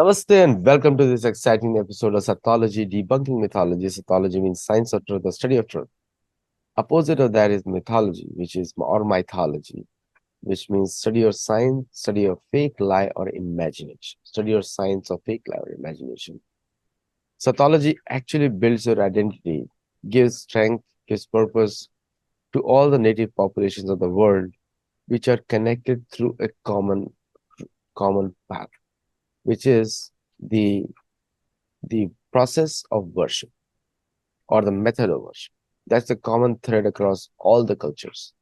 Namaste and welcome to this exciting episode of Sattology, debunking mythology. Sattology means science of truth, the study of truth. Opposite of that is mythology, or mythology, which means study or science, study of fake, lie, or imagination. Study or science of fake, lie, or imagination. Sattology actually builds your identity, gives strength, gives purpose to all the native populations of the world, which are connected through a common path, which is the process of worship or the method of worship. That's the common thread across all the cultures.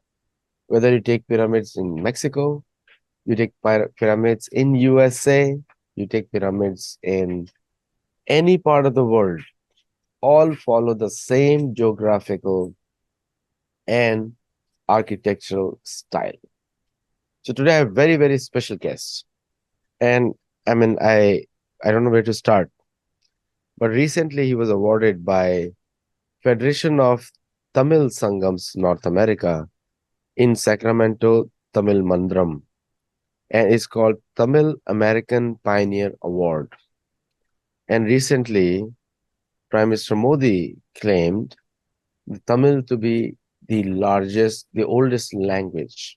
Whether you take pyramids in Mexico, you take pyramids in USA, you take pyramids in any part of the world, all follow the same geographical and architectural style. So today I have very, very special guests. And I don't know where to start, but recently he was awarded by Federation of Tamil Sangams North America in Sacramento, Tamil Mandram, and it's called Tamil American Pioneer Award. And recently, Prime Minister Modi claimed the Tamil to be the oldest language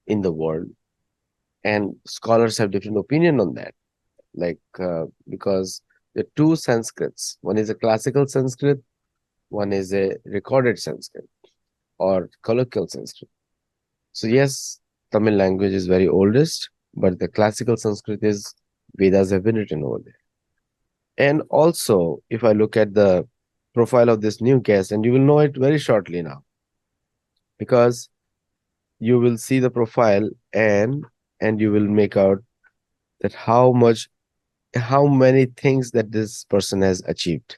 in the world. And scholars have different opinion on that, because the two Sanskrits, one is a classical Sanskrit, one is a recorded Sanskrit or colloquial Sanskrit. So yes, Tamil language is very oldest, but the classical Sanskrit is Vedas have been written over there. And also, if I look at the profile of this new guest, and you will know it very shortly now, because you will see the profile and you will make out that how many things that this person has achieved.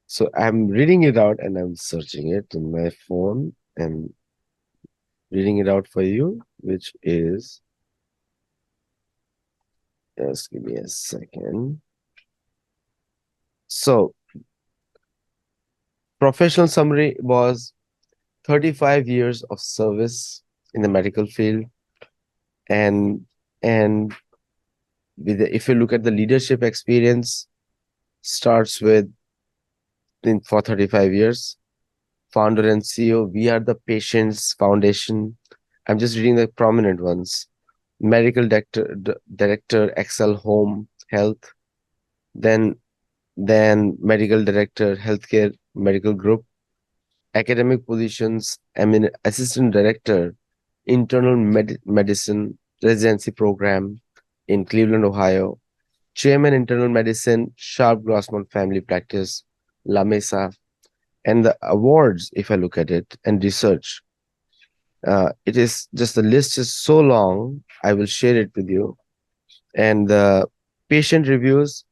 So I'm reading it out and I'm searching it in my phone and reading it out for you, which is, just give me a second. So, professional summary was 35 years of service in the medical field, and if you look at the leadership experience, starts with for 35 years, founder and CEO. We Are the Patients Foundation. I'm just reading the prominent ones. Medical director, Excel Home Health, then medical director, healthcare medical group, academic positions, assistant director, internal medicine residency program in Cleveland, Ohio, chairman internal medicine, Sharp Grossman Family Practice, La Mesa, and the awards, if I look at it, and research. It is just the list is so long, I will share it with you. And the patient reviews,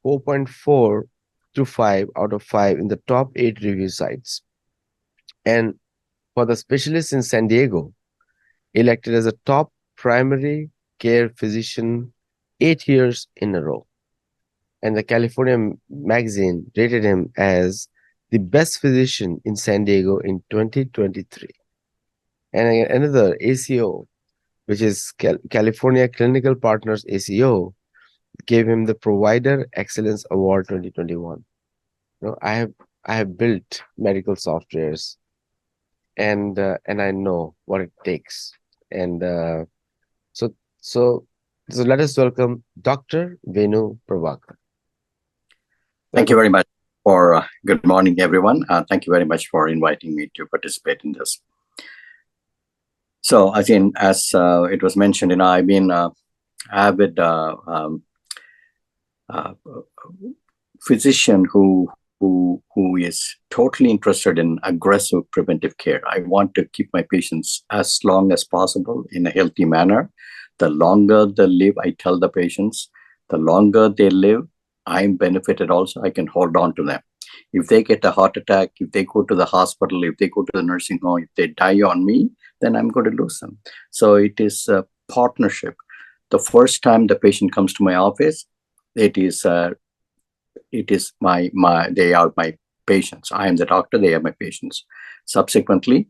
4.4 to 5 out of 5 in the top 8 review sites. And for the specialist in San Diego, elected as a top primary care physician 8 years in a row. And the California magazine rated him as the best physician in San Diego in 2023. And another ACO, which is California Clinical Partners ACO, gave him the Provider Excellence Award 2021. I have built medical softwares, and I know what it takes. And so let us welcome Dr. Venu Prabekar. Thank you very much for good morning, everyone. Thank you very much for inviting me to participate in this. So, as it was mentioned, I've been avid physician who is totally interested in aggressive preventive care. I want to keep my patients as long as possible in a healthy manner. The longer they live, I tell the patients, the longer they live, I'm benefited also. I can hold on to them. If they get a heart attack, if they go to the hospital, if they go to the nursing home, if they die on me, then I'm going to lose them. So it is a partnership. The first time the patient comes to my office, it is they are my patients. I am the doctor, they are my patients. Subsequently,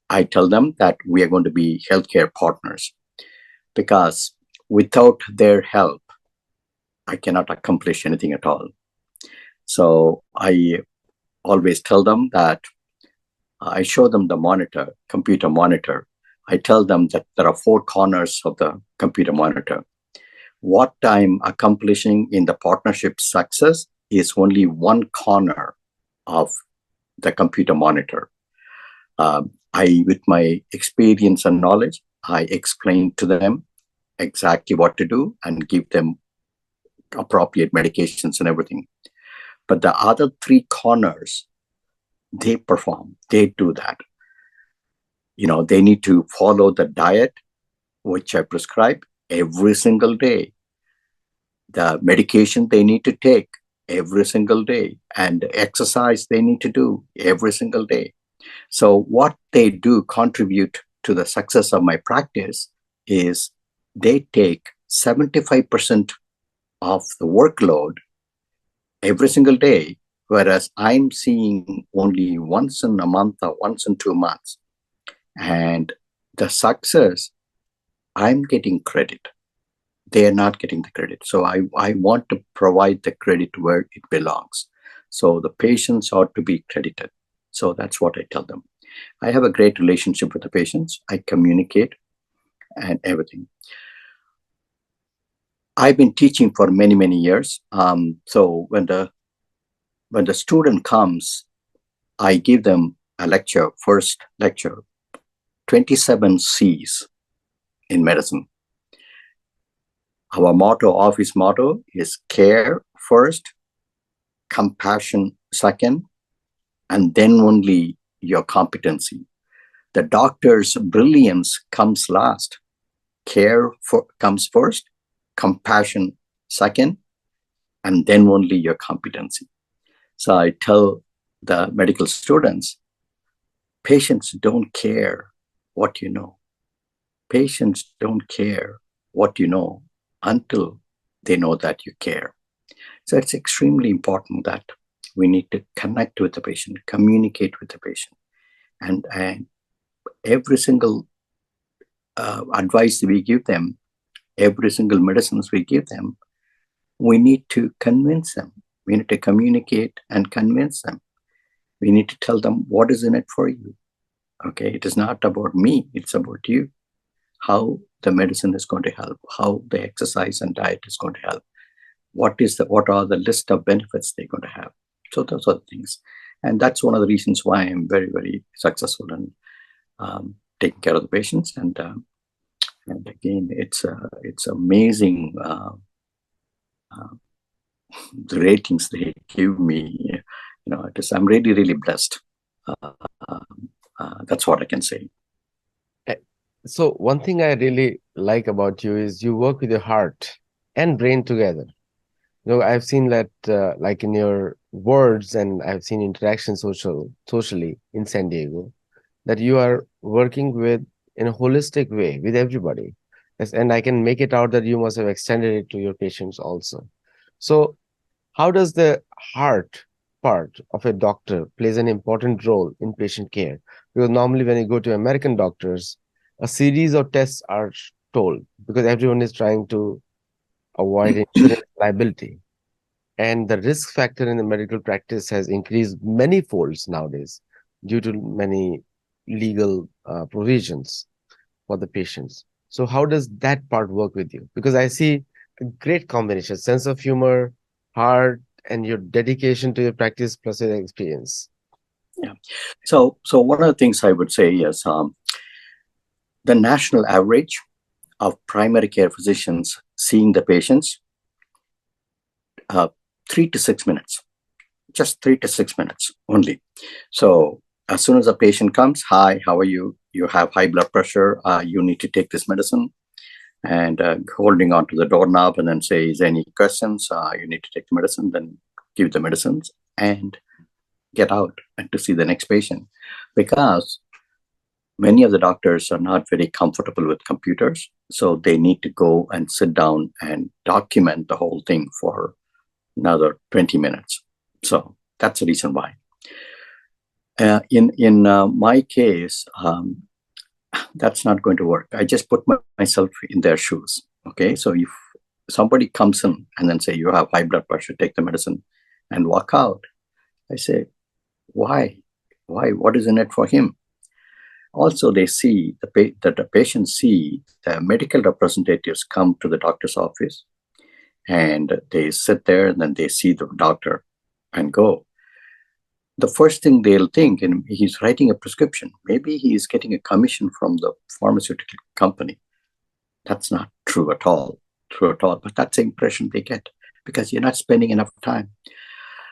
I tell them that we are going to be healthcare partners, because without their help, I cannot accomplish anything at all. So I always tell them that I show them the monitor, computer monitor. I tell them that there are 4 corners of the computer monitor. What I'm accomplishing in the partnership success is only one corner of the computer monitor. With my experience and knowledge, I explain to them exactly what to do and give them appropriate medications and everything. But the other 3 corners, they perform, they do that. They need to follow the diet, which I prescribe every single day, the medication they need to take every single day, and the exercise they need to do every single day. So what they do contribute to the success of my practice is they take 75% of the workload every single day, whereas I'm seeing only once in a month or once in 2 months. And the success, I'm getting credit. They are not getting the credit. So I want to provide the credit where it belongs. So the patients ought to be credited. So that's what I tell them. I have a great relationship with the patients. I communicate and everything. I've been teaching for many, many years. So when the student comes, I give them a lecture, first lecture, 27 C's in medicine. Our office motto is care first, compassion second, and then only your competency. The doctor's brilliance comes last. Care comes first, compassion second, and then only your competency. So I tell the medical students, patients don't care what you know. Patients don't care what you know until they know that you care. So it's extremely important that we need to connect with the patient, communicate with the patient, and every single advice we give them, every single medicines we give them, we need to convince them. We need to communicate and convince them. We need to tell them what is in it for you. Okay, it is not about me, it's about you. How the medicine is going to help, how the exercise and diet is going to help. What are the list of benefits they're going to have? So those are the things. And that's one of the reasons why I'm very, very successful in taking care of the patients. And again, it's amazing the ratings they give me. I'm really, really blessed. That's what I can say. So one thing I really like about you is you work with your heart and brain together. I've seen that like in your words, and I've seen interaction socially in San Diego, that you are working with in a holistic way with everybody. Yes, and I can make it out that you must have extended it to your patients also. So how does the heart part of a doctor plays an important role in patient care? Because normally when you go to American doctors, a series of tests are told because everyone is trying to avoid insurance liability. And the risk factor in the medical practice has increased many folds nowadays due to many legal provisions for the patients. So how does that part work with you? Because I see a great combination, sense of humor, heart, and your dedication to your practice plus your experience. Yeah. So one of the things I would say is the national average of primary care physicians seeing the patients, 3 to 6 minutes, just 3 to 6 minutes only. So as soon as a patient comes, hi, how are you? You have high blood pressure. You need to take this medicine. And holding on to the doorknob and then say, is there any questions? You need to take the medicine, then give the medicines and get out and to see the next patient. Because many of the doctors are not very comfortable with computers. So they need to go and sit down and document the whole thing for another 20 minutes. So that's the reason why. In my case, that's not going to work. I just put myself in their shoes. Okay, so if somebody comes in and then say, you have high blood pressure, take the medicine and walk out. I say, why? Why? What is in it for him? Also, they see that the patients see the medical representatives come to the doctor's office and they sit there and then they see the doctor and go. The first thing they'll think, and he's writing a prescription. Maybe he's getting a commission from the pharmaceutical company. That's not true at all. But that's the impression they get because you're not spending enough time.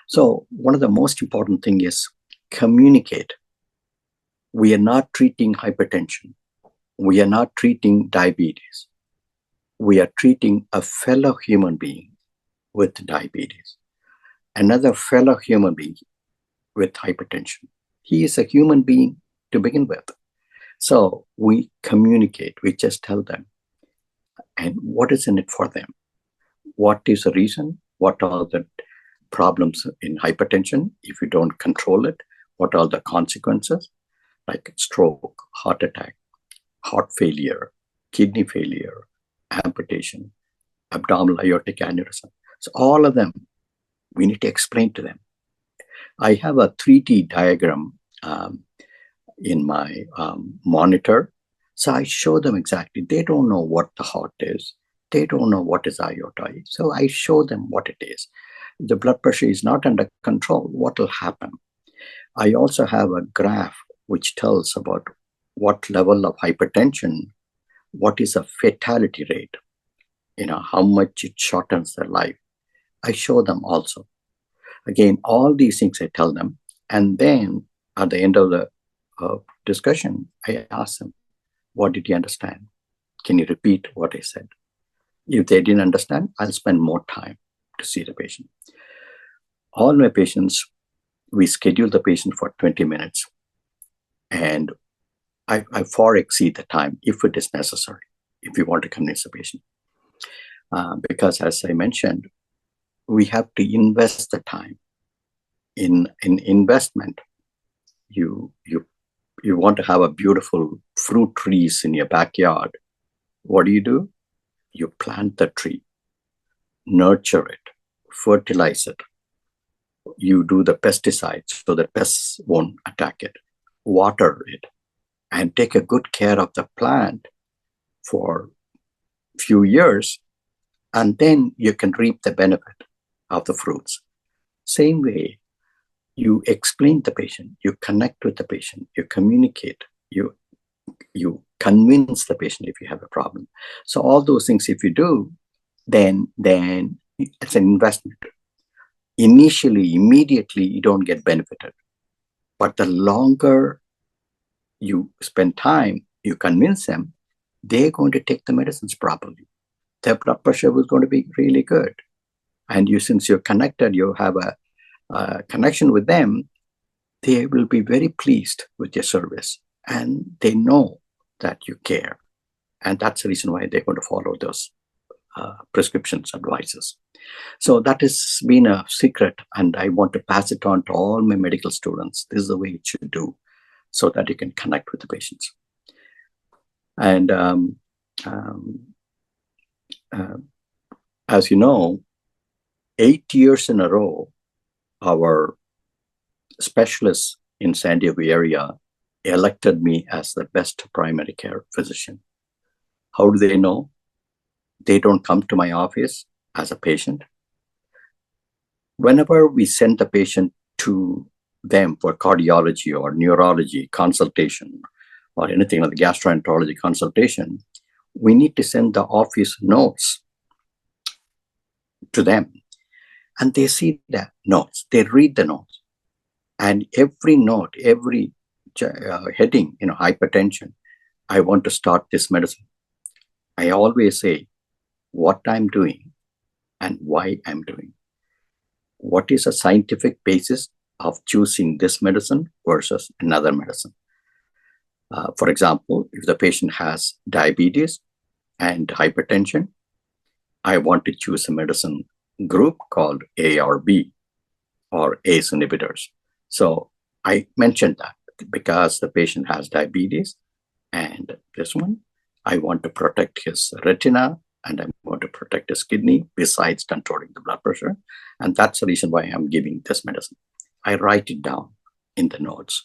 So one of the most important thing is communicate. We are not treating hypertension. We are not treating diabetes. We are treating a fellow human being with diabetes, another fellow human being with hypertension. He is a human being to begin with. So we communicate, we just tell them, and what is in it for them? What is the reason? What are the problems in hypertension if you don't control it? What are the consequences? Like stroke, heart attack, heart failure, kidney failure, amputation, abdominal aortic aneurysm. So all of them, we need to explain to them. I have a 3D diagram in my monitor. So I show them exactly. They don't know what the heart is. They don't know what is aorta. So I show them what it is. If the blood pressure is not under control, what will happen? I also have a graph which tells about what level of hypertension, what is a fatality rate, how much it shortens their life. I show them also. Again, all these things I tell them. And then at the end of the discussion, I ask them, what did you understand? Can you repeat what I said? If they didn't understand, I'll spend more time to see the patient. All my patients, we schedule the patient for 20 minutes. And I far exceed the time if it is necessary, if you want to convince the patient. Because as I mentioned, we have to invest the time. In investment, you want to have a beautiful fruit trees in your backyard. What do? You plant the tree, nurture it, fertilize it. You do the pesticides so that pests won't attack it, water it, and take a good care of the plant for a few years, and then you can reap the benefit of the fruits. Same way, you explain the patient, you connect with the patient, you communicate, you convince the patient if you have a problem. So all those things, if you do, then it's an investment. Initially, immediately, you don't get benefited. But the longer you spend time, you convince them, they're going to take the medicines properly. Their blood pressure is going to be really good. And since you're connected, you have a connection with them, they will be very pleased with your service. And they know that you care. And that's the reason why they're going to follow those prescriptions, advices. So that has been a secret, and I want to pass it on to all my medical students. This is the way it should do, so that you can connect with the patients. And as you know, 8 years in a row, our specialists in San Diego area elected me as the best primary care physician. How do they know? They don't come to my office as a patient. Whenever we send the patient to them for cardiology or neurology consultation or anything like the gastroenterology consultation, we need to send the office notes to them. And they see the notes, they read the notes. And every note, every heading, hypertension, I want to start this medicine. I always say what I'm doing and why I'm doing. What is a scientific basis of choosing this medicine versus another medicine? For example, if the patient has diabetes and hypertension, I want to choose a medicine group called A or B, or ACE inhibitors. So I mentioned that because the patient has diabetes and this one, I want to protect his retina and I going to protect his kidney besides controlling the blood pressure. And that's the reason why I'm giving this medicine. I write it down in the notes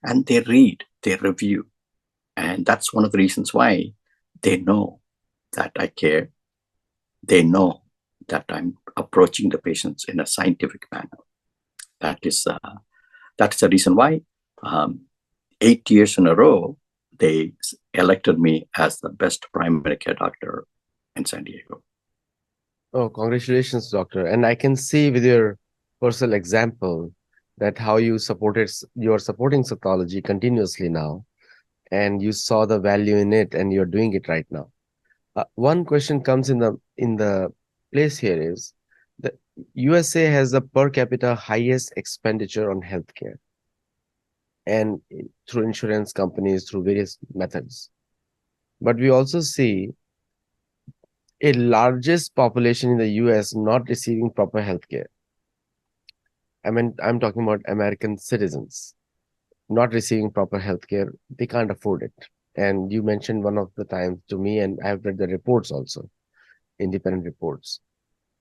and they read, they review. And that's one of the reasons why they know that I care. They know that I'm approaching the patients in a scientific manner. That's the reason why 8 years in a row, they elected me as the best primary care doctor in San Diego. Oh, congratulations, doctor. And I can see with your personal example that how you you're supporting Sattology continuously now, and you saw the value in it, and you're doing it right now. One question comes in the place here is the USA has the per capita highest expenditure on healthcare, and through insurance companies, through various methods. But we also see a largest population in the US not receiving proper healthcare. I mean, I'm talking about American citizens not receiving proper healthcare. They can't afford it. And you mentioned one of the times to me, and I've read the reports also, independent reports.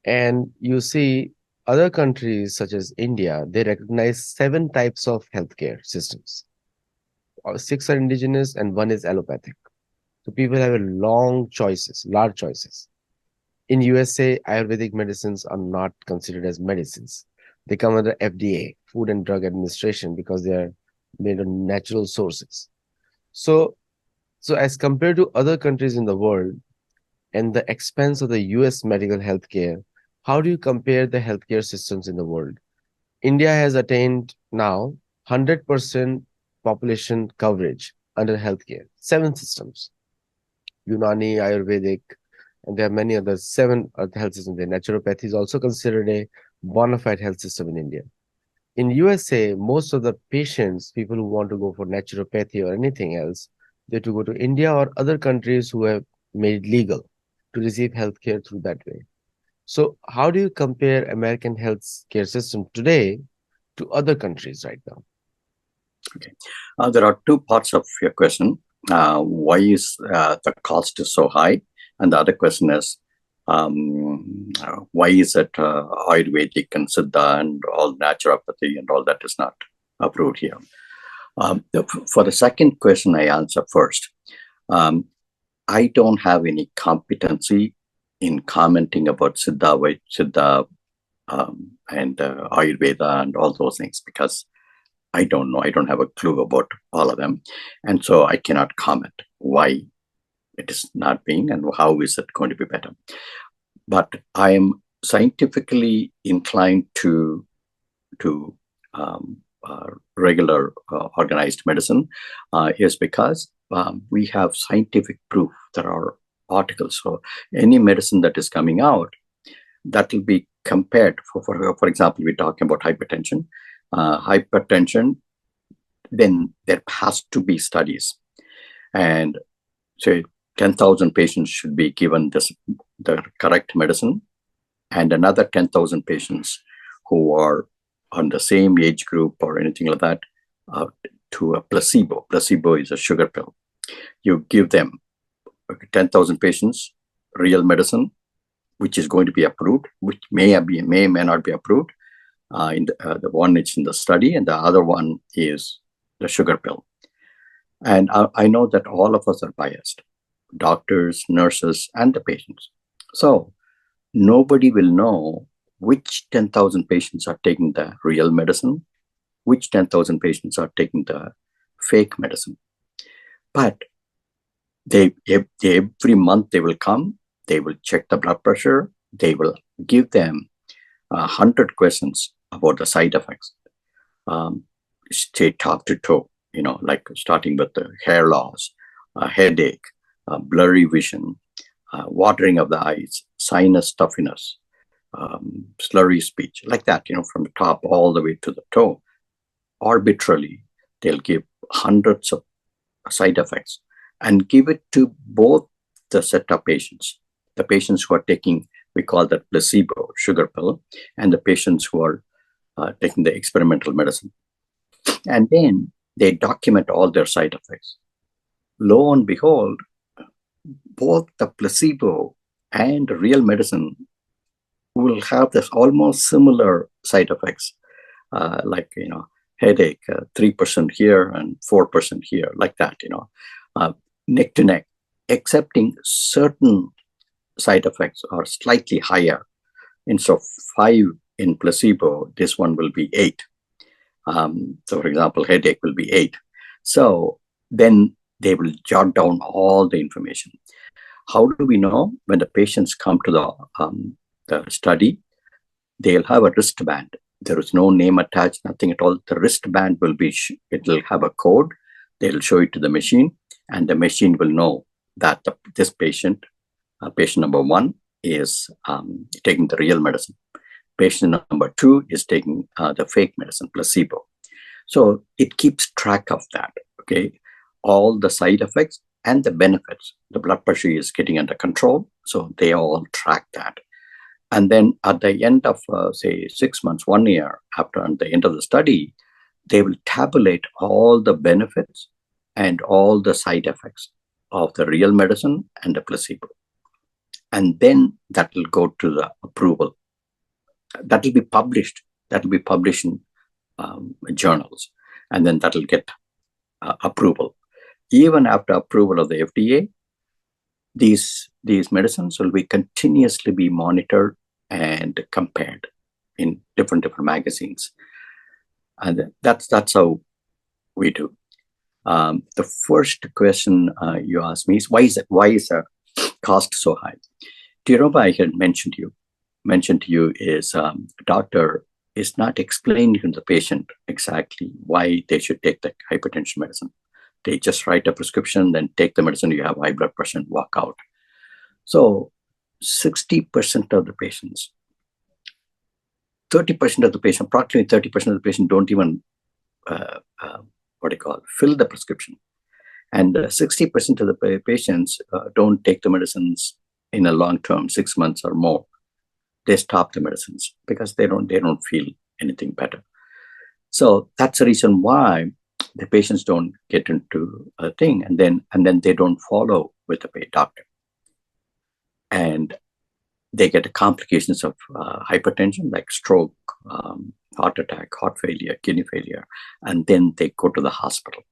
And you see other countries such as India, they recognize 7 types of healthcare systems. 6 are indigenous and 1 is allopathic. So people have a large choices. In USA, Ayurvedic medicines are not considered as medicines. They come under FDA, Food and Drug Administration, because they are made on natural sources. So, so as compared to other countries in the world and the expense of the US medical healthcare, how do you compare the healthcare systems in the world? India has attained now 100% population coverage under healthcare, 7 systems, Unani, Ayurvedic, and there are many others, 7 health systems. The naturopathy is also considered a bona fide health system in India. In USA, most of the patients, people who want to go for naturopathy or anything else, they have to go to India or other countries who have made it legal to receive healthcare through that way. So how do you compare American healthcare system today to other countries right now? Okay. There are 2 parts of your question. Why is the cost is so high? And the other question is, why is it Ayurvedic and Siddha and all naturopathy and all that is not approved here? For the second question, I answer first. I don't have any competency in commenting about Siddha and Ayurveda and all those things because I don't know. I don't have a clue about all of them. And so I cannot comment why it is not being and how is it going to be better. But I am scientifically inclined to regular organized medicine is because we have scientific proof. There are articles. So any medicine that is coming out, that will be compared. For example, we're talking about hypertension. Hypertension, then there has to be studies. And say 10,000 patients should be given the correct medicine, and another 10,000 patients who are on the same age group or anything like that to a placebo. Placebo is a sugar pill. You give them 10,000 patients real medicine, which is going to be approved, which may not be approved. The one is in the study, and the other one is the sugar pill. And I know that all of us are biased, doctors, nurses, and the patients. So nobody will know which 10,000 patients are taking the real medicine, which 10,000 patients are taking the fake medicine. But every month they will come, they will check the blood pressure, they will give them 100 questions about the side effects, say top to toe, like starting with the hair loss, headache, blurry vision, watering of the eyes, sinus stuffiness, slurry speech, like that, from the top all the way to the toe. Arbitrarily, they'll give hundreds of side effects and give it to both the set of patients, the patients who are taking, we call that placebo, sugar pill, and the patients who are taking the experimental medicine. And then they document all their side effects. Lo and behold, both the placebo and real medicine will have this almost similar side effects, like, headache, 3% here and 4% here, like that, neck to neck, excepting certain side effects are slightly higher. Instead of 5 in placebo, this one will be 8. So, for example, headache will be 8. So then they will jot down all the information. How do we know? When the patients come to the study, they'll have a wristband. There is no name attached, nothing at all. The wristband will be, it will have a code. They'll show it to the machine, and the machine will know that this patient, patient number 1, is taking the real medicine. Patient number 2 is taking the fake medicine, placebo. So it keeps track of that, okay? All the side effects and the benefits. The blood pressure is getting under control, so they all track that. And then at the end of, say, 6 months, 1 year, after the end of the study, they will tabulate all the benefits and all the side effects of the real medicine and the placebo. And then that will go to the approval. That will be published. That will be published in journals. And then that will get approval. Even after approval of the FDA, these medicines will be continuously be monitored and compared in different magazines. And that's how we do. The first question you asked me is why is the cost so high? Do you remember I had mentioned to you is doctor is not explaining to the patient exactly why they should take the hypertension medicine. They just write a prescription, then take the medicine, you have high blood pressure, and walk out. So 60% of the patients, 30% of the patient, approximately 30% of the patient don't even fill the prescription. And 60% of the patients don't take the medicines in a long term, 6 months or more. They stop the medicines because they don't feel anything better. So that's the reason why the patients don't get into a thing, and then they don't follow with the doctor, and they get complications of hypertension like stroke, heart attack, heart failure, kidney failure, and then they go to the hospital.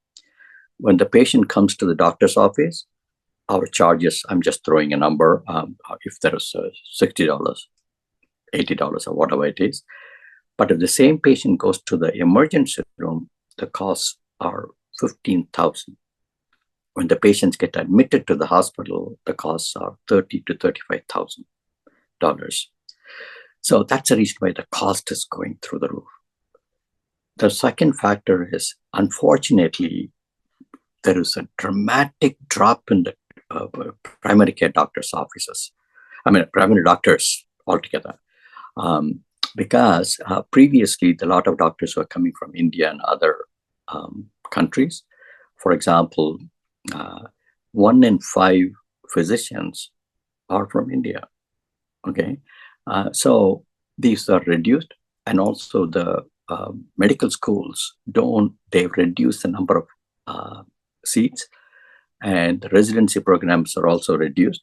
When the patient comes to the doctor's office, our charges, I'm just throwing a number, if there is $60, $80 or whatever it is. But if the same patient goes to the emergency room, the costs are $15,000. When the patients get admitted to the hospital, the costs are $30,000 to $35,000. So that's the reason why the cost is going through the roof. The second factor is, unfortunately, there is a dramatic drop in the primary care doctors' offices. Primary doctors altogether. Because previously, a lot of doctors were coming from India and other countries. For example, 1 in 5 physicians are from India. Okay, so these are reduced, and also the medical schools they've reduced the number of seats, and the residency programs are also reduced.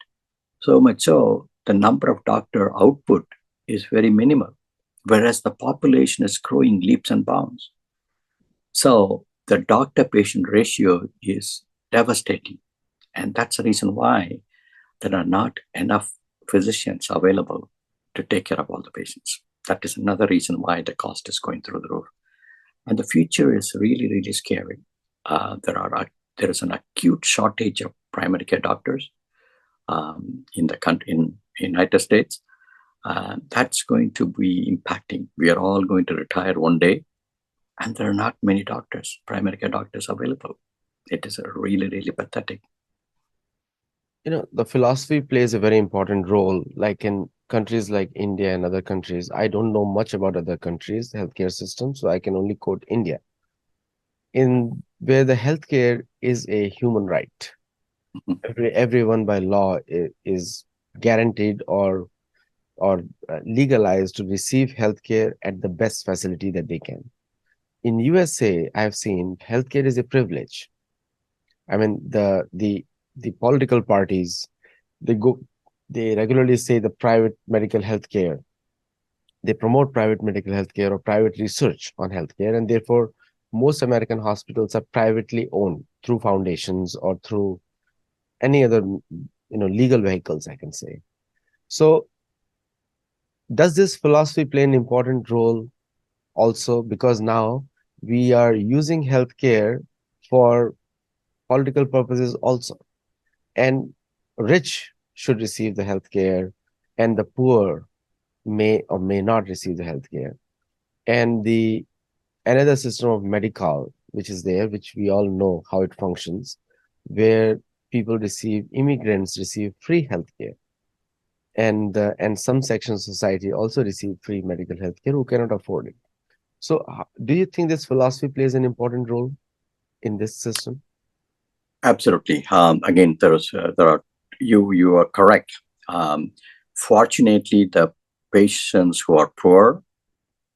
So much so, the number of doctor output is very minimal, whereas the population is growing leaps and bounds. So the doctor-patient ratio is devastating. And that's the reason why there are not enough physicians available to take care of all the patients. That is another reason why the cost is going through the roof. And the future is really, really scary. There is an acute shortage of primary care doctors in the country, in United States. That's going to be impacting. We are all going to retire one day, and there are not many doctors, primary care doctors available. It is really, really pathetic. The philosophy plays a very important role, like in countries like India and other countries. I don't know much about other countries' healthcare systems, so I can only quote India, in where the healthcare is a human right. Everyone by law is guaranteed or legalized to receive healthcare at the best facility that they can. In USA, I have seen healthcare is a privilege. The political parties, they go they regularly say the private medical healthcare. They promote private medical healthcare or private research on healthcare, and therefore most American hospitals are privately owned through foundations or through any other legal vehicles, I can say. So does this philosophy play an important role also, because now we are using healthcare for political purposes also, and rich should receive the healthcare and the poor may or may not receive the healthcare, and the another system of medical which is there, which we all know how it functions, where immigrants receive free healthcare, and some sections of society also receive free medical healthcare who cannot afford it. So do you think this philosophy plays an important role in this system? Absolutely. Again, there are you are correct. Fortunately, the patients who are poor,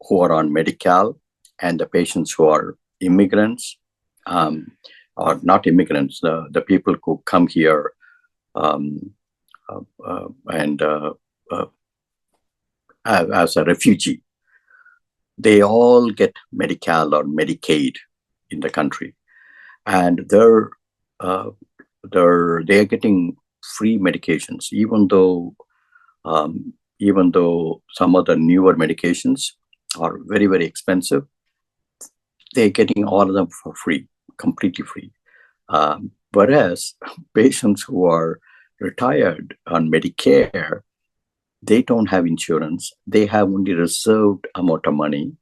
who are on medical, and the patients who are immigrants, or not immigrants, the people who come here um, and as a refugee, they all get medical or Medicaid in the country, and uh, they're getting free medications, even though some of the newer medications are very, very expensive. They're getting all of them for free, completely free. Whereas patients who are retired on Medicare, they don't have insurance. They have only reserved amount of money,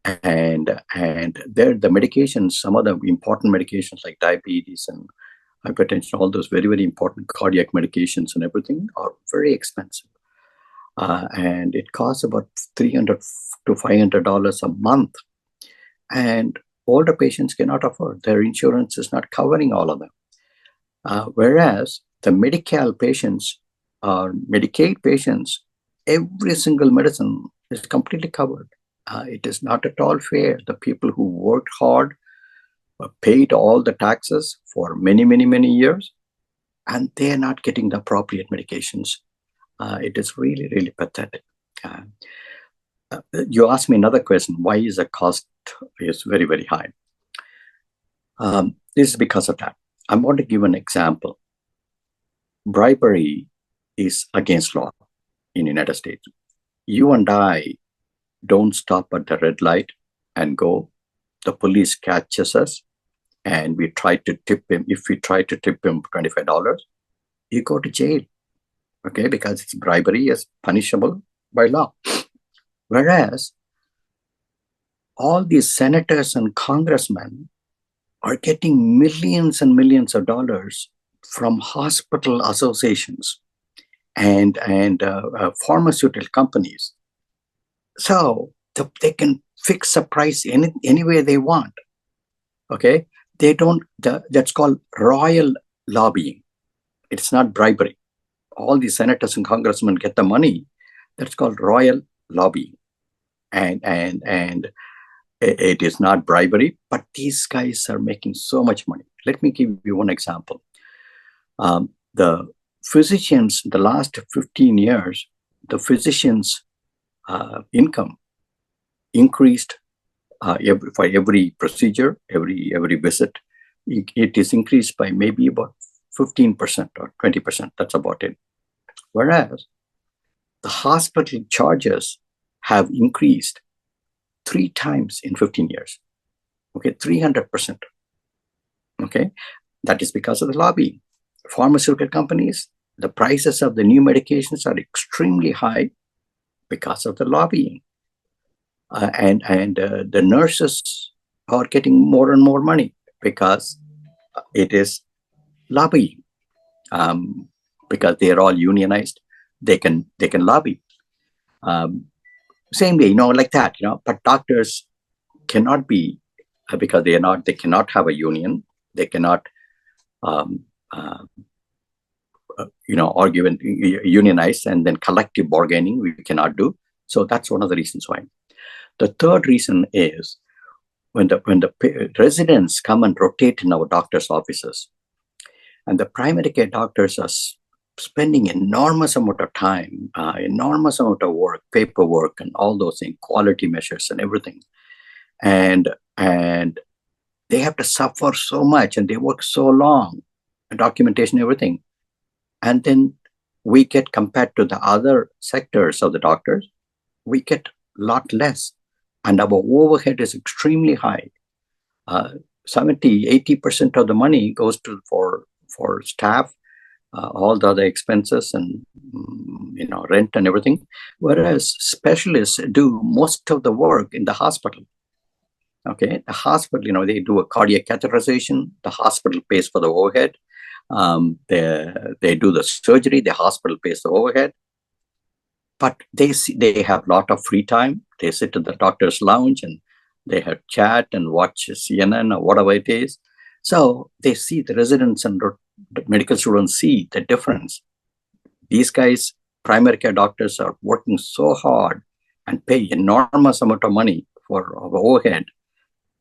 and the medications, some of the important medications like diabetes and hypertension, all those very, very important cardiac medications and everything are very expensive. And it costs about $300 to $500 a month. And older patients cannot afford. Their insurance is not covering all of them. Whereas the medical patients or Medicaid patients, every single medicine is completely covered. It is not at all fair. The people who worked hard, paid all the taxes for many, many, many years, and they are not getting the appropriate medications. It is really, really pathetic. You asked me another question: why is the cost is very, very high? This is because of that. I want to give an example. Bribery is against law in the United States. You and I don't stop at the red light and go. The police catches us, and we try to tip him. If we try to tip him $25, you go to jail. Okay, because it's bribery is punishable by law. Whereas all these senators and congressmen are getting millions and millions of dollars from hospital associations and pharmaceutical companies. So they can fix a price any way they want. Okay, they don't. That's called royal lobbying. It's not bribery. All the senators and congressmen get the money. That's called royal lobbying, and it is not bribery. But these guys are making so much money. Let me give you one example. The physicians, the last 15 years, the physicians' income increased for every procedure, every visit. It is increased by maybe about 15% or 20%. That's about it. Whereas the hospital charges have increased 3 times in 15 years. Okay, 300%. Okay, that is because of the lobbying. Pharmaceutical companies, the prices of the new medications are extremely high because of the lobbying. And the nurses are getting more and more money because it is lobbying. Because they are all unionized, they can lobby. Same way, like that, But doctors cannot be because they cannot have a union. They cannot, argue and unionize, and then collective bargaining we cannot do. So that's one of the reasons why. The third reason is when the residents come and rotate in our doctors' offices, and the primary care doctors are spending enormous amount of time, enormous amount of work, paperwork, and all those things, quality measures and everything, and they have to suffer so much, and they work so long, documentation, everything, and then we get compared to the other sectors of the doctors, we get a lot less, and our overhead is extremely high. 70-80% of the money goes to for staff, all the other expenses, and rent and everything, whereas specialists do most of the work in the hospital. Okay, the hospital, they do a cardiac catheterization, the hospital pays for the overhead. They do the surgery, the hospital pays the overhead, but they have a lot of free time. They sit in the doctor's lounge and they have chat and watch CNN or whatever it is. So they see, the residents and the medical students see the difference. These guys, primary care doctors, are working so hard and pay enormous amount of money for overhead,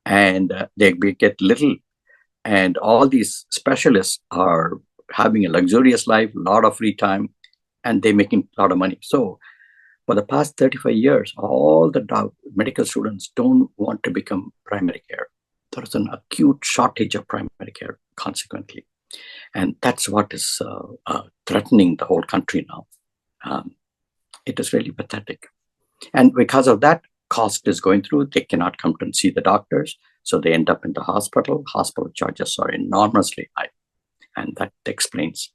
and they get little. And all these specialists are having a luxurious life, a lot of free time, and they're making a lot of money. So for the past 35 years, all the medical students don't want to become primary care. There's an acute shortage of primary care, consequently. And that's what is threatening the whole country now. It is really pathetic. And because of that, cost is going through. They cannot come to see the doctors, so they end up in the hospital. Hospital charges are enormously high, and that explains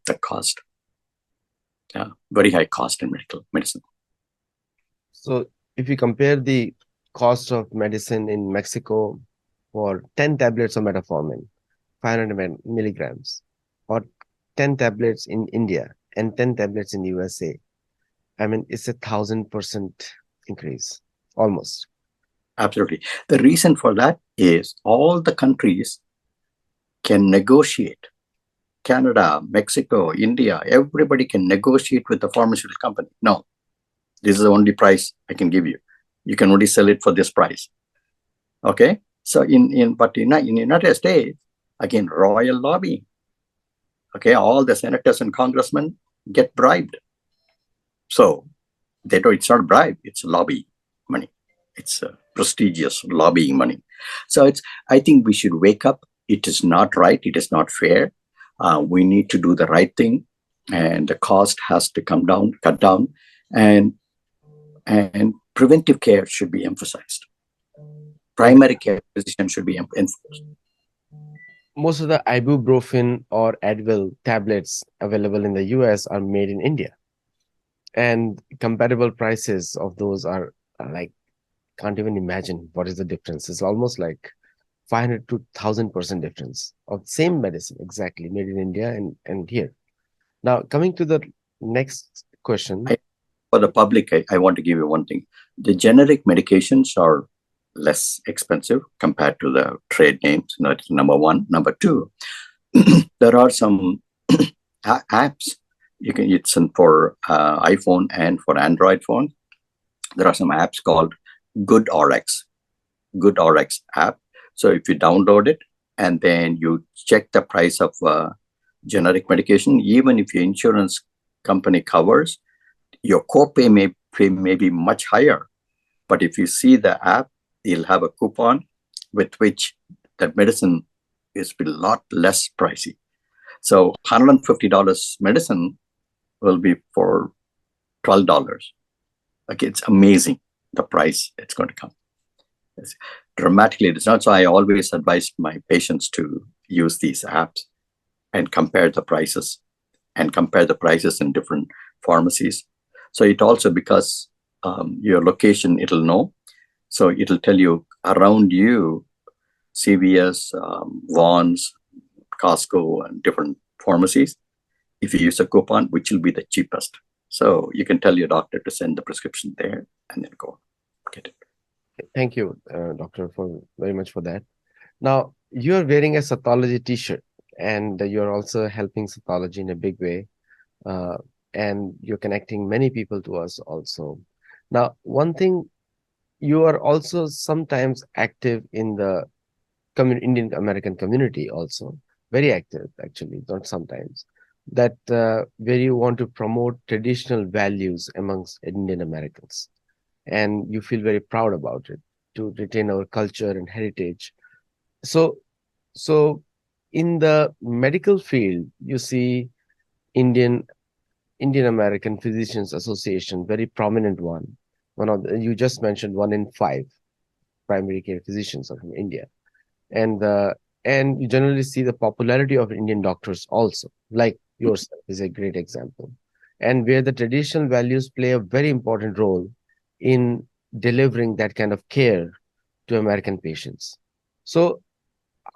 the cost. Very high cost in medicine. So if you compare the cost of medicine in Mexico for 10 tablets of metformin, 500 milligrams, or 10 tablets in India and 10 tablets in USA, I mean, it's 1,000% increase, almost. Absolutely. The reason for that is all the countries can negotiate. Canada, Mexico, India, everybody can negotiate with the pharmaceutical company. No, this is the only price I can give you. You can only sell it for this price. Okay. So in the United States, again, royal lobbying. Okay, all the senators and congressmen get bribed. So it's not bribe, it's lobby money. It's prestigious lobbying money. So I think we should wake up. It is not right. It is not fair. We need to do the right thing, and the cost has to cut down, and preventive care should be emphasized. Primary care physician should be enforced. Most of the ibuprofen or Advil tablets available in the US are made in India. And comparable prices of those are like, can't even imagine what is the difference. It's almost like 500 to 1,000% difference of same medicine, exactly, made in India and here. Now, coming to the next question. For the public, I want to give you one thing. The generic medications are less expensive compared to the trade names. That's number one. Number two, there are some apps. It's for iPhone and for Android phone. There are some apps called GoodRx app. So if you download it and then you check the price of generic medication, even if your insurance company covers, your copay may be much higher. But if you see the app, you'll have a coupon with which the medicine is a lot less pricey. So $150 medicine will be for $12. Okay, it's amazing the price it's going to come. It's dramatically. It's not. So I always advise my patients to use these apps and compare the prices in different pharmacies. So it also, because your location, it'll know. So it'll tell you around you, CVS, Vaughn's, Costco, and different pharmacies. If you use a coupon, which will be the cheapest. So you can tell your doctor to send the prescription there and then go get it. Thank you, doctor, very much for that. Now, you're wearing a Sattology t-shirt, and you're also helping Sattology in a big way. And you're connecting many people to us also. Now, one thing, you are also sometimes active in the Indian American community also. Very active, actually, not sometimes. that where you want to promote traditional values amongst Indian Americans, and you feel very proud about it to retain our culture and heritage. So, so in the medical field, you see Indian Indian American Physicians Association, very prominent one. One of you just mentioned 1 in 5 primary care physicians are from India, and and you generally see the popularity of Indian doctors also, like yourself is a great example, and where the traditional values play a very important role in delivering that kind of care to American patients. So,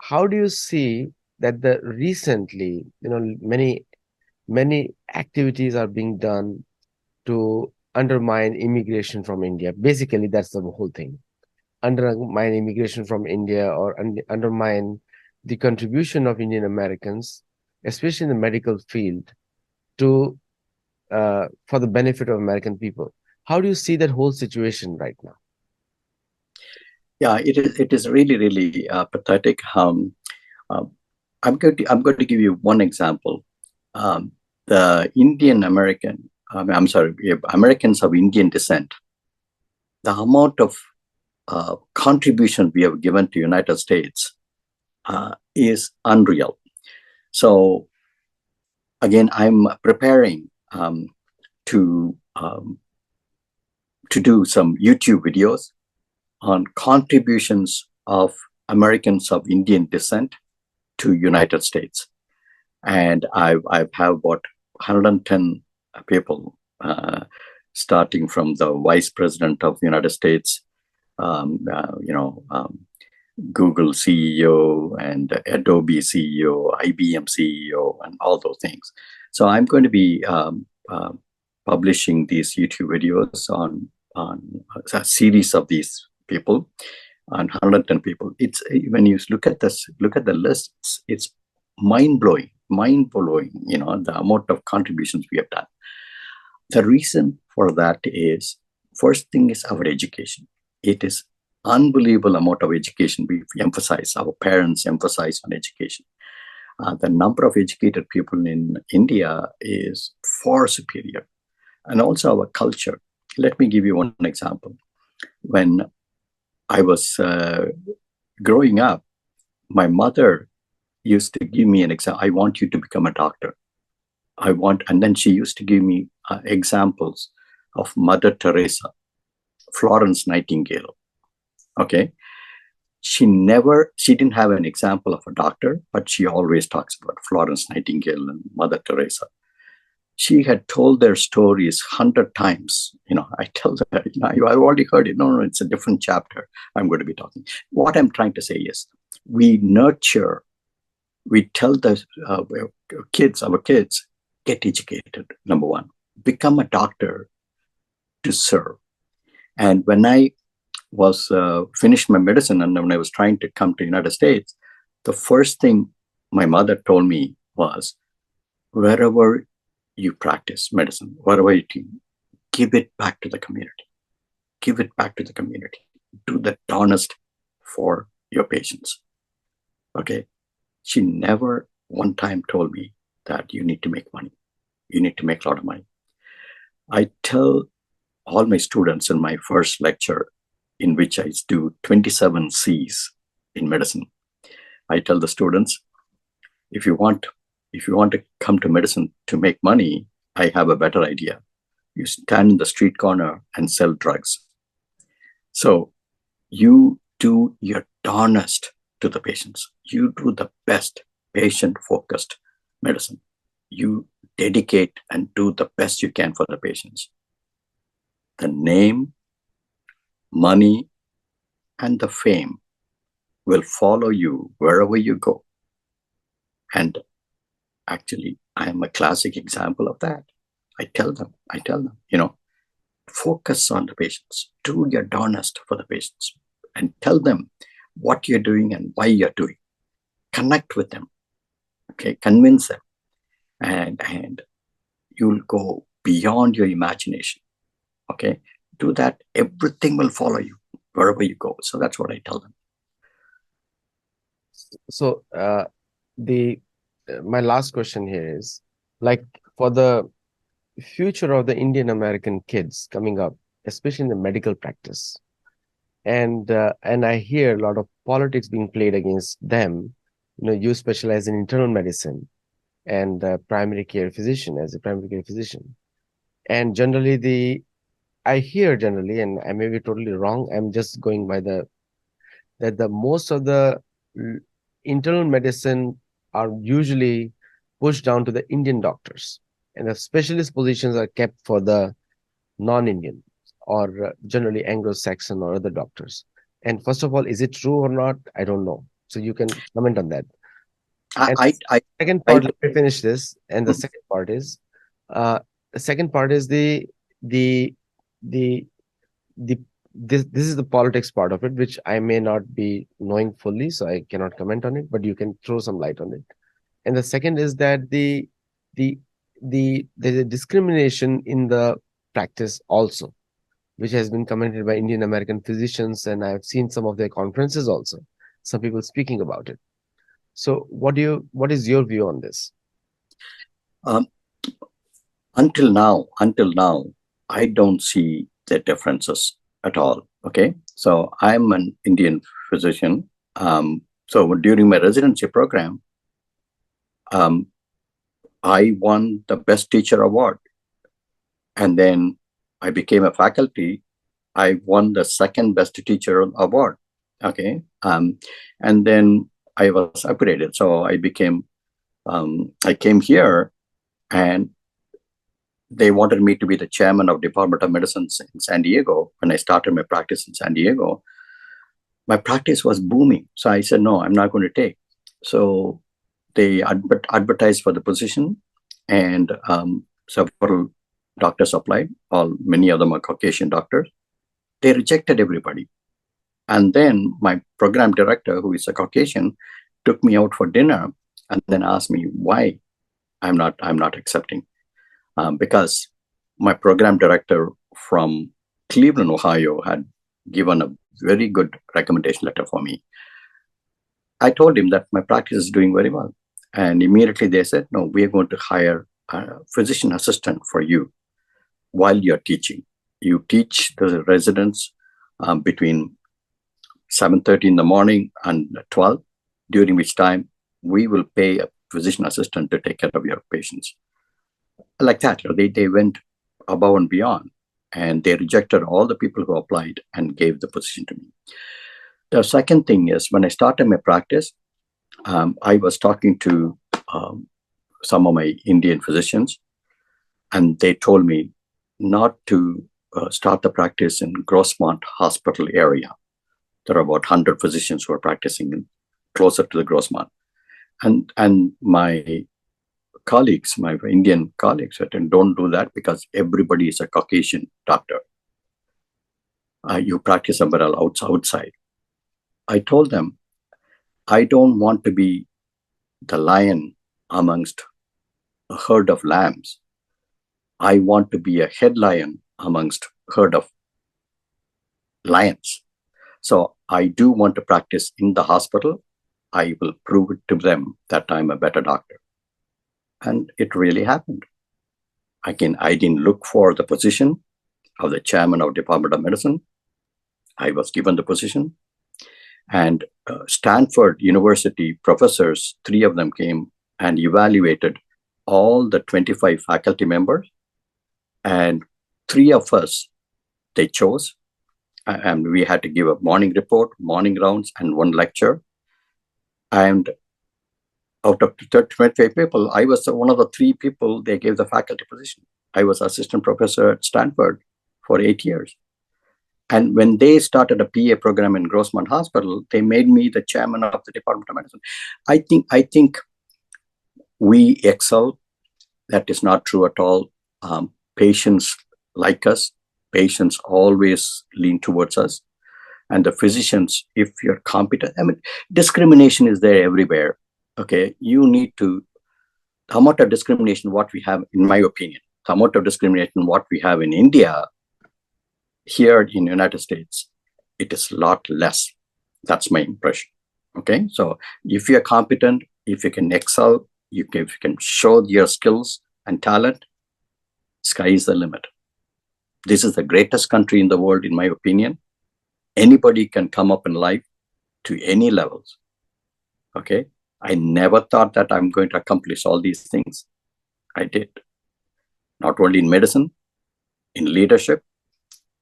how do you see that the recently, many activities are being done to undermine immigration from India? Basically, that's the whole thing. Undermine immigration from India, or undermine the contribution of Indian Americans, especially in the medical field, to for the benefit of American people. How do you see that whole situation right now? Yeah, it is really really pathetic. Um, I'm going to give you one example. Um, the Indian American, I'm sorry, Americans of Indian descent, the amount of contribution we have given to United States is unreal. So again, I'm preparing to um, to do some YouTube videos on contributions of Americans of Indian descent to United States, and I've have about 110 people, starting from the Vice President of the United States, um, uh, you know, um, Google CEO and Adobe CEO, IBM CEO, and all those things. So I'm going to be publishing these YouTube videos on a series of these people, on 110 people. It's when you look at this, look at the list, it's mind blowing, mind blowing. You know, the amount of contributions we have done. The reason for that is, first thing is our education. It is unbelievable amount of education we emphasize. Our parents emphasize on education. The number of educated people in India is far superior, and also our culture. Let me give you one example. When I was growing up, my mother used to give me an example. I want you to become a doctor. And then she used to give me examples of Mother Teresa, Florence Nightingale. Okay. She didn't have an example of a doctor, but she always talks about Florence Nightingale and Mother Teresa. She had told their stories 100 times. You know, I tell her, I've already heard it. No, it's a different chapter I'm going to be talking. What I'm trying to say is, we tell the our kids, get educated, number one, become a doctor to serve. And when I was finished my medicine, and when I was trying to come to United States, the first thing my mother told me was, wherever you practice medicine, wherever you teach, give it back to the community. Give it back to the community. Do the honest for your patients. Okay. She never one time told me that you need to make money. You need to make a lot of money. I tell all my students in my first lecture, in which I do 27 C's in medicine, I tell the students, if you want to come to medicine to make money, I have a better idea. You stand in the street corner and sell drugs. So you do your darnest to the patients. You do the best patient-focused medicine. You dedicate and do the best you can for the patients. The name, money, and the fame will follow you wherever you go. And actually, I am a classic example of that. I tell them, focus on the patients. Do your darnest for the patients, and tell them what you're doing and why you're doing. Connect with them. Okay, convince them, and you'll go beyond your imagination. Okay, do that. Everything will follow you wherever you go. So that's what I tell them. So, the my last question here is, like for the future of the Indian American kids coming up, especially in the medical practice. And I hear a lot of politics being played against them. You specialize in internal medicine and primary care physician as a primary care physician. And generally, I hear generally, and I may be totally wrong. I'm just going by the most of the l- internal medicine are usually pushed down to the Indian doctors, and the specialist positions are kept for the non-Indian or generally Anglo-Saxon or other doctors. And first of all, is it true or not? I don't know. So you can comment on that. And second I part, let me finish this. And uh, the second part is the the the this is the politics part of it, which I may not be knowing fully, so I cannot comment on it, but you can throw some light on it. And the second is that the there's a discrimination in the practice also, which has been commented by Indian American physicians, and I've seen some of their conferences also. Some people speaking about it. So, what is your view on this? um, until now, I don't see the differences at all. Okay, so I'm an Indian physician. So during my residency program, um, I won the best teacher award, and then I became a faculty. I won the second best teacher award. Okay, and then I was upgraded, so I became. I came here, and they wanted me to be the chairman of Department of Medicine in San Diego. When I started my practice in San Diego, my practice was booming. So I said, no, I'm not going to take. So they advertised for the position, and several doctors applied. Many of them are Caucasian doctors. They rejected everybody. And then my program director, who is a Caucasian, took me out for dinner and then asked me why I'm not accepting. Because my program director from Cleveland, Ohio, had given a very good recommendation letter for me. I told him that my practice is doing very well. And immediately they said, no, we are going to hire a physician assistant for you while you're teaching. You teach the residents between 7:30 in the morning and 12, during which time we will pay a physician assistant to take care of your patients. Like that, they went above and beyond, and they rejected all the people who applied and gave the position to me. The second thing is, when I started my practice, I was talking to some of my Indian physicians, and they told me not to start the practice in Grossmont Hospital area. There are about 100 physicians who are practicing closer to the Grossmont. And my colleagues, my Indian colleagues, said, don't do that because everybody is a Caucasian doctor. You practice somewhere else outside. I told them, I don't want to be the lion amongst a herd of lambs. I want to be a head lion amongst a herd of lions. So I do want to practice in the hospital. I will prove it to them that I'm a better doctor. And it really happened. I didn't look for the position of the chairman of Department of Medicine. I was given the position. And Stanford University professors, 3 of them came and evaluated all the 25 faculty members. And 3 of us, they chose. And we had to give a morning report, morning rounds, and 1 lecture. And out of 25 people, I was one of the 3 people they gave the faculty position. I was assistant professor at Stanford for 8 years. And when they started a PA program in Grossmont Hospital, they made me the chairman of the Department of Medicine. I think we excel. That is not true at all. Patients like us. Patients always lean towards us. And the physicians, if you're competent, I mean, discrimination is there everywhere. Okay, you need to, the amount of discrimination what we have, in my opinion, the amount of discrimination what we have in India, here in the United States, it is a lot less. That's my impression. Okay, so if you're competent, if you can excel, if you can show your skills, and talent, sky is the limit. This is the greatest country in the world, in my opinion. Anybody can come up in life to any levels. Okay. I never thought that I'm going to accomplish all these things. I did. Not only in medicine, in leadership.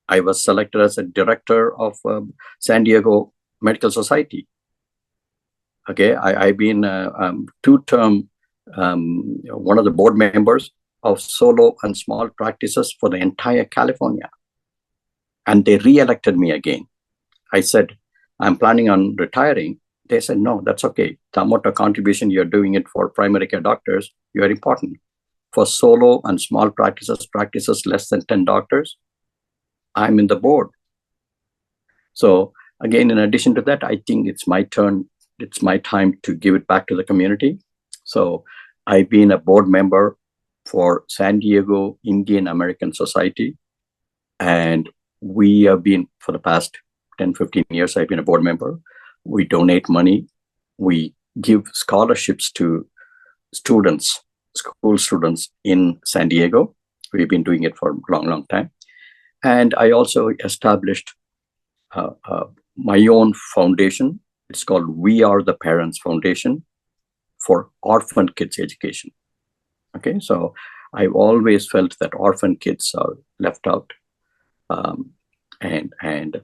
I was selected as a director of San Diego Medical Society. Okay. I've been two-term one of the board members of solo and small practices for the entire California. And they re-elected me again. I said, I'm planning on retiring. They said, no, that's okay. The amount of contribution you're doing it for primary care doctors, you are important. For solo and small practices less than 10 doctors, I'm in the board. So again, in addition to that, I think it's my turn. It's my time to give it back to the community. So I've been a board member for San Diego Indian American Society. And we have been, for the past 10, 15 years, I've been a board member. We donate money. We give scholarships to students, school students in San Diego. We've been doing it for a long, long time. And I also established my own foundation. It's called We Are the Parents Foundation for orphan kids education. Okay, so I've always felt that orphan kids are left out. And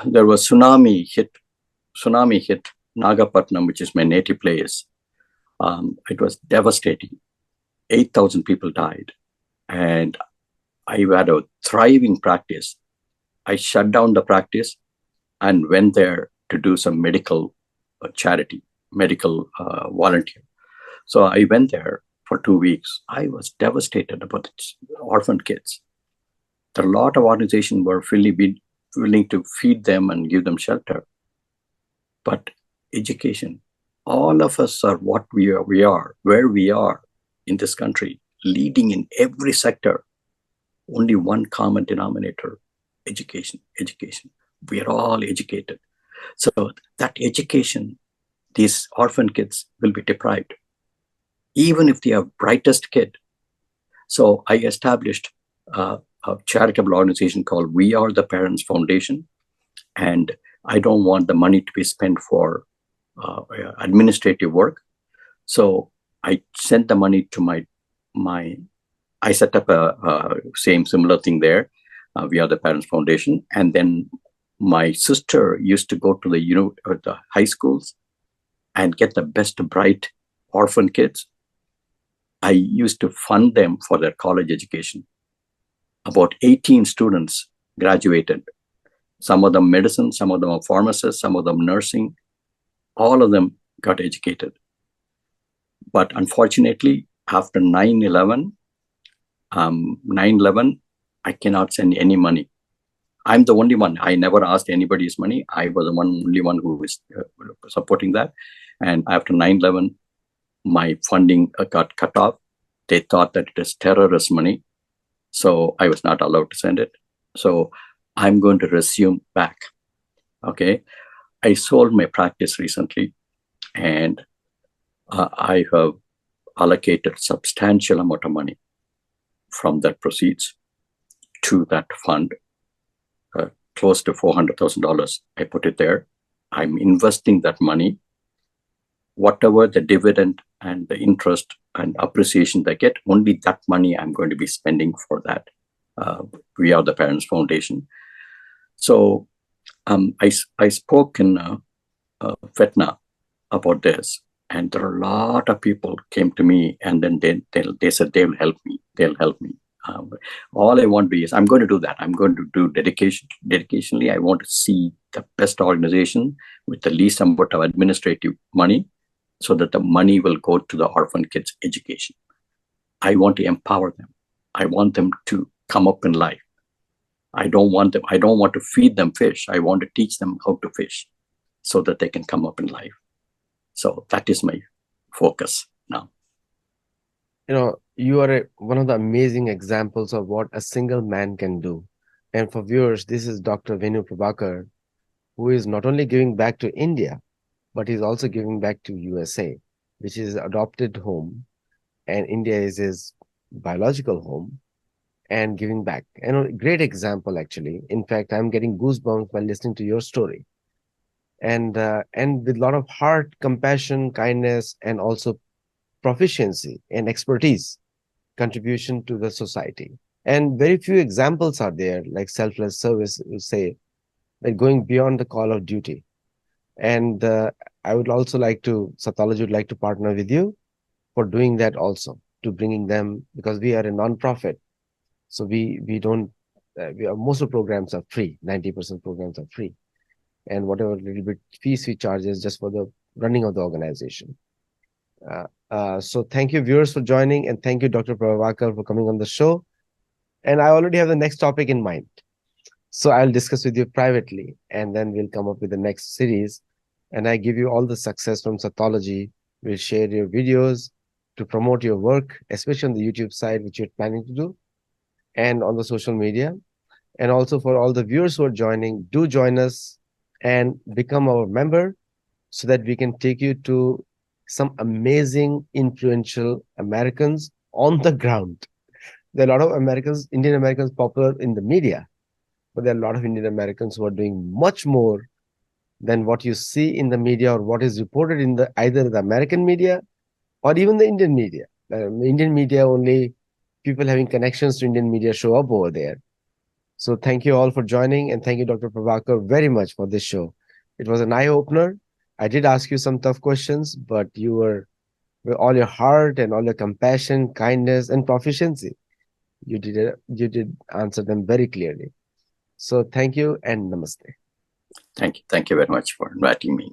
there was tsunami hit Nagapatnam, which is my native place. It was devastating. 8,000 people died. And I had a thriving practice. I shut down the practice and went there to do some medical charity, medical volunteer. So I went there for 2 weeks. I was devastated about orphan kids. There are a lot of organizations were willing to feed them and give them shelter. But education, all of us are what we are, where we are in this country, leading in every sector. Only one common denominator, education. We are all educated. So that education, these orphan kids will be deprived, even if they are brightest kid. So I established a charitable organization called We Are the Parents Foundation. And I don't want the money to be spent for administrative work. So I sent the money to I set up a similar thing there. We Are the Parents Foundation. And then my sister used to go to the high schools and get the best bright orphan kids. I used to fund them for their college education. About 18 students graduated. Some of them medicine, some of them are pharmacists, some of them nursing. All of them got educated. But unfortunately, after 9/11, I cannot send any money. I'm the only one. I never asked anybody's money. I was the only one who was supporting that. And after 9/11, my funding got cut off. They thought that it is terrorist money. So I was not allowed to send it. So I'm going to resume back. Okay. I sold my practice recently, and I have allocated substantial amount of money from that proceeds to that fund, close to $400,000. I put it there. I'm investing that money. Whatever the dividend and the interest and appreciation they get, only that money I'm going to be spending for that. We Are the Parents Foundation. So I spoke in Vietnam about this, and there are a lot of people came to me, and then they said they'll help me. All I want to be is I'm going to do that. I'm going to do dedicationally. I want to see the best organization with the least amount of administrative money, so that the money will go to the orphan kids' education. I want to empower them. I want them to come up in life. I don't want to feed them fish. I want to teach them how to fish so that they can come up in life. So that is my focus now. You are one of the amazing examples of what a single man can do. And for viewers, this is Dr. Venu Prabakar, who is not only giving back to India, but he's also giving back to USA, which is adopted home. and India is his biological home, and giving back. And a great example, actually. In fact, I'm getting goosebumps while listening to your story. And with a lot of heart, compassion, kindness, and also proficiency and expertise, contribution to the society. And very few examples are there, like selfless service, you say, like going beyond the call of duty. And I would also like to, Sattology would like to partner with you for doing that also, to bringing them, because we are a non-profit. So we don't, most of the programs are free, 90% programs are free. And whatever little bit fees we charge is just for the running of the organization. So thank you, viewers, for joining, and thank you, Dr. Prabakar, for coming on the show. And I already have the next topic in mind. So I'll discuss with you privately, and then we'll come up with the next series. And I give you all the success from Sattology. We'll share your videos to promote your work, especially on the YouTube side, which you're planning to do, and on the social media. And also for all the viewers who are joining, do join us and become our member so that we can take you to some amazing, influential Americans on the ground. There are a lot of Americans, Indian Americans popular in the media, but there are a lot of Indian Americans who are doing much more than what you see in the media or what is reported in the either the American media or even the Indian media. Indian media, only people having connections to Indian media show up over there. So thank you all for joining, and thank you, Dr. Prabakar, very much for this show. It was an eye opener. I did ask you some tough questions, but you were with all your heart and all your compassion, kindness, and proficiency. You did answer them very clearly. So thank you and namaste. Thank you. Thank you very much for inviting me.